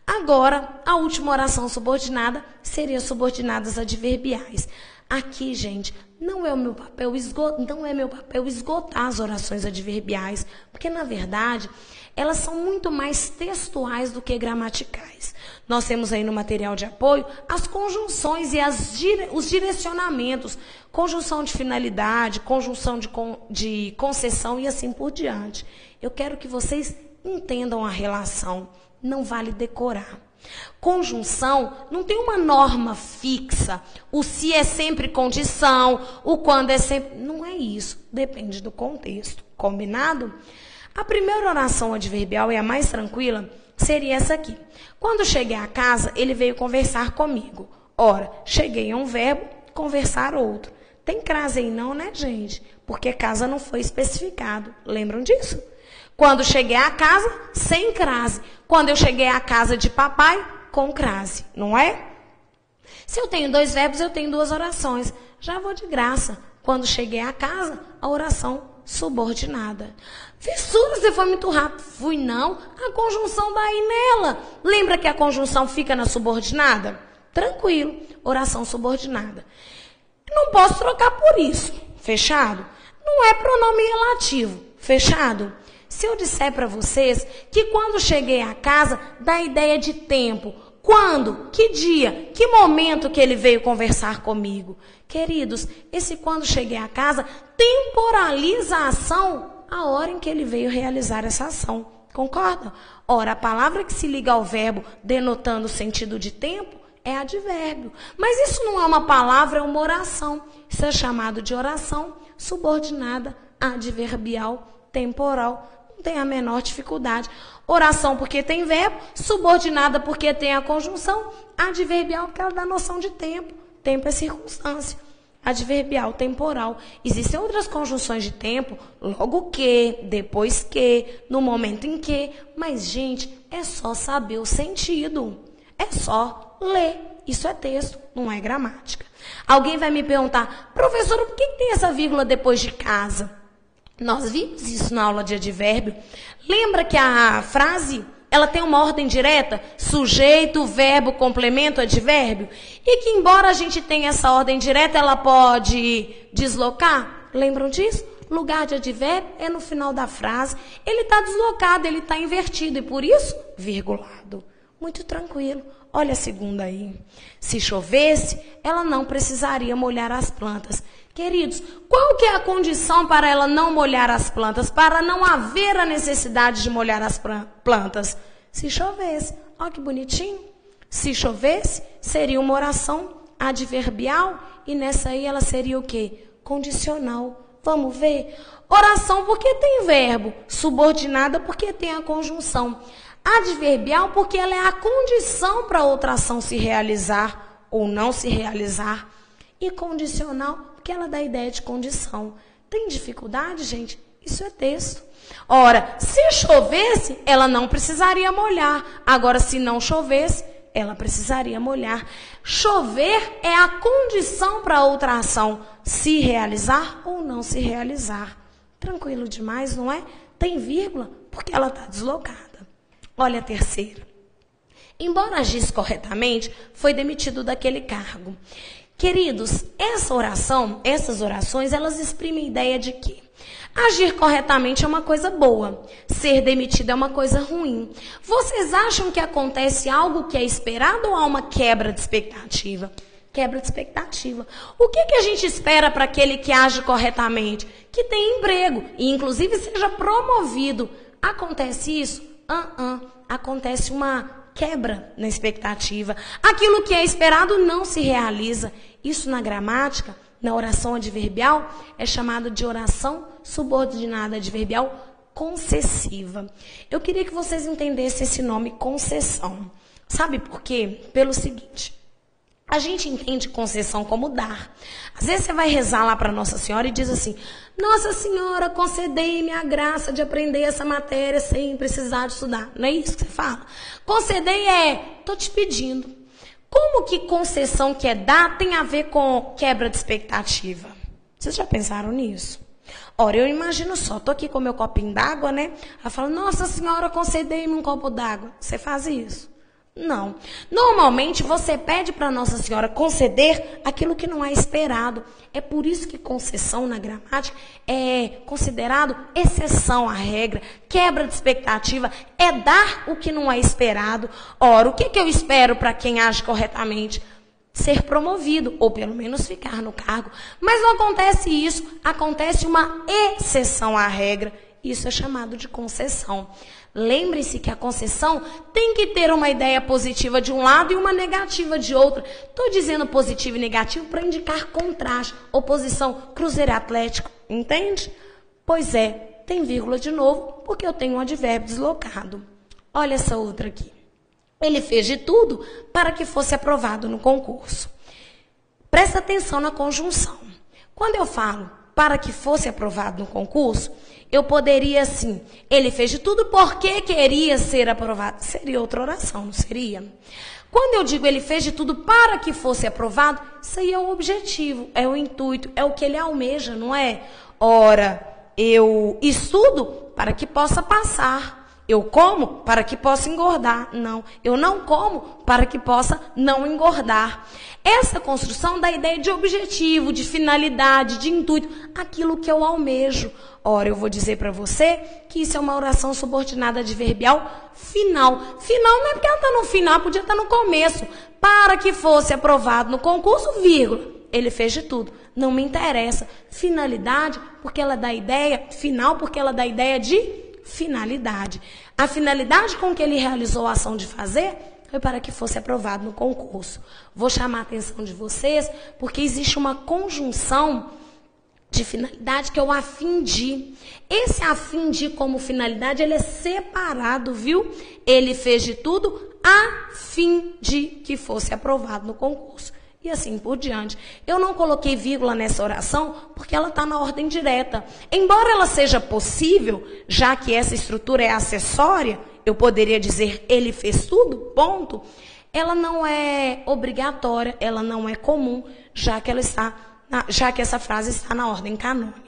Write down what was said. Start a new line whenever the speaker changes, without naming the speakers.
Agora, a última oração subordinada seria subordinadas adverbiais. Aqui, gente, não é meu papel esgotar as orações adverbiais, porque, na verdade, elas são muito mais textuais do que gramaticais. Nós temos aí no material de apoio as conjunções e os direcionamentos, conjunção de finalidade, conjunção de concessão e assim por diante. Eu quero que vocês entendam a relação, não vale decorar. Conjunção não tem uma norma fixa, o se é sempre condição, o quando é sempre... Não é isso, depende do contexto, combinado? A primeira oração adverbial e a mais tranquila seria essa aqui. Quando cheguei à casa, ele veio conversar comigo. Ora, cheguei a um verbo, conversar outro. Tem crase aí não, né, gente? Porque casa não foi especificado. Lembram disso? Quando cheguei à casa, sem crase. Quando eu cheguei à casa de papai, com crase, não é? Se eu tenho dois verbos, eu tenho duas orações. Já vou de graça. Quando cheguei à casa, a oração subordinada. Fissura, você foi muito rápido. Fui não. A conjunção daí nela. Lembra que a conjunção fica na subordinada? Tranquilo. Oração subordinada. Não posso trocar por isso. Fechado? Não é pronome relativo. Fechado? Se eu disser para vocês que quando cheguei à casa, dá ideia de tempo. Quando? Que dia? Que momento que ele veio conversar comigo? Queridos, esse quando cheguei à casa temporaliza a ação a hora em que ele veio realizar essa ação. Concorda? Ora, a palavra que se liga ao verbo denotando o sentido de tempo é advérbio. Mas isso não é uma palavra, é uma oração. Isso é chamado de oração subordinada adverbial temporal. Não tem a menor dificuldade. Oração porque tem verbo, subordinada porque tem a conjunção, adverbial porque ela dá noção de tempo. Tempo é circunstância. Adverbial, temporal. Existem outras conjunções de tempo, logo que, depois que, no momento em que. Mas, gente, é só saber o sentido. É só ler. Isso é texto, não é gramática. Alguém vai me perguntar, professora, por que tem essa vírgula depois de casa? Nós vimos isso na aula de advérbio. Lembra que a frase, ela tem uma ordem direta? Sujeito, verbo, complemento, advérbio. E que embora a gente tenha essa ordem direta, ela pode deslocar? Lembram disso? Lugar de advérbio é no final da frase. Ele está deslocado, ele está invertido e por isso, virgulado. Muito tranquilo. Olha a segunda aí. Se chovesse, ela não precisaria molhar as plantas. Queridos, qual que é a condição para ela não molhar as plantas? Para não haver a necessidade de molhar as plantas? Se chovesse. Olha que bonitinho. Se chovesse, seria uma oração adverbial e nessa aí ela seria o quê? Condicional. Vamos ver? Oração porque tem verbo. Subordinada porque tem a conjunção. Adverbial porque ela é a condição para outra ação se realizar ou não se realizar. E condicional porque ela dá ideia de condição. Tem dificuldade, gente? Isso é texto. Ora, se chovesse, ela não precisaria molhar. Agora, se não chovesse, ela precisaria molhar. Chover é a condição para outra ação se realizar ou não se realizar. Tranquilo demais, não é? Tem vírgula porque ela está deslocada. Olha a terceira. Embora agisse corretamente, foi demitido daquele cargo. Queridos, essas orações, elas exprimem a ideia de que agir corretamente é uma coisa boa, ser demitido é uma coisa ruim. Vocês acham que acontece algo que é esperado ou há uma quebra de expectativa? Quebra de expectativa. O que a gente espera para aquele que age corretamente? Que tenha emprego e, inclusive, seja promovido. Acontece isso? Acontece uma quebra na expectativa. Aquilo que é esperado não se realiza. Isso na gramática, na oração adverbial, é chamado de oração subordinada adverbial concessiva. Eu queria que vocês entendessem esse nome concessão. Sabe por quê? Pelo seguinte, a gente entende concessão como dar. Às vezes você vai rezar lá para Nossa Senhora e diz assim, Nossa Senhora, concedei-me a graça de aprender essa matéria sem precisar de estudar. Não é isso que você fala? Concedei estou te pedindo. Como que concessão que é dar tem a ver com quebra de expectativa? Vocês já pensaram nisso? Ora, eu imagino só, estou aqui com meu copinho d'água, né? Ela fala, Nossa Senhora, concedei-me um copo d'água. Você faz isso? Não. Normalmente você pede para Nossa Senhora conceder aquilo que não é esperado. É por isso que concessão na gramática é considerado exceção à regra, quebra de expectativa, é dar o que não é esperado. Ora, o que eu espero para quem age corretamente? Ser promovido, ou pelo menos ficar no cargo. Mas não acontece isso, acontece uma exceção à regra. Isso é chamado de concessão. Lembre-se que a concessão tem que ter uma ideia positiva de um lado e uma negativa de outro. Estou dizendo positivo e negativo para indicar contraste, oposição, Cruzeiro e Atlético, entende? Pois é, tem vírgula de novo, porque eu tenho um advérbio deslocado. Olha essa outra aqui. Ele fez de tudo para que fosse aprovado no concurso. Presta atenção na conjunção. Quando eu falo para que fosse aprovado no concurso, eu poderia assim, ele fez de tudo porque queria ser aprovado. Seria outra oração, não seria? Quando eu digo ele fez de tudo para que fosse aprovado, isso aí é o objetivo, é o intuito, é o que ele almeja, não é? Ora, eu estudo para que possa passar. Eu como para que possa engordar. Não, eu não como para que possa não engordar. Essa construção dá ideia de objetivo, de finalidade, de intuito, aquilo que eu almejo. Ora, eu vou dizer para você que isso é uma oração subordinada adverbial final. Final não é porque ela está no final, podia estar no começo. Para que fosse aprovado no concurso, vírgula. Ele fez de tudo. Não me interessa. Finalidade, porque ela dá ideia, final, porque ela dá ideia de finalidade. A finalidade com que ele realizou a ação de fazer foi para que fosse aprovado no concurso. Vou chamar a atenção de vocês, porque existe uma conjunção de finalidade que é o a fim de. Esse a fim de como finalidade, ele é separado, viu? Ele fez de tudo a fim de que fosse aprovado no concurso. E assim por diante. Eu não coloquei vírgula nessa oração porque ela está na ordem direta. Embora ela seja possível, já que essa estrutura é acessória, eu poderia dizer ele fez tudo, ponto. Ela não é obrigatória, ela não é comum, já que essa frase está na ordem canônica.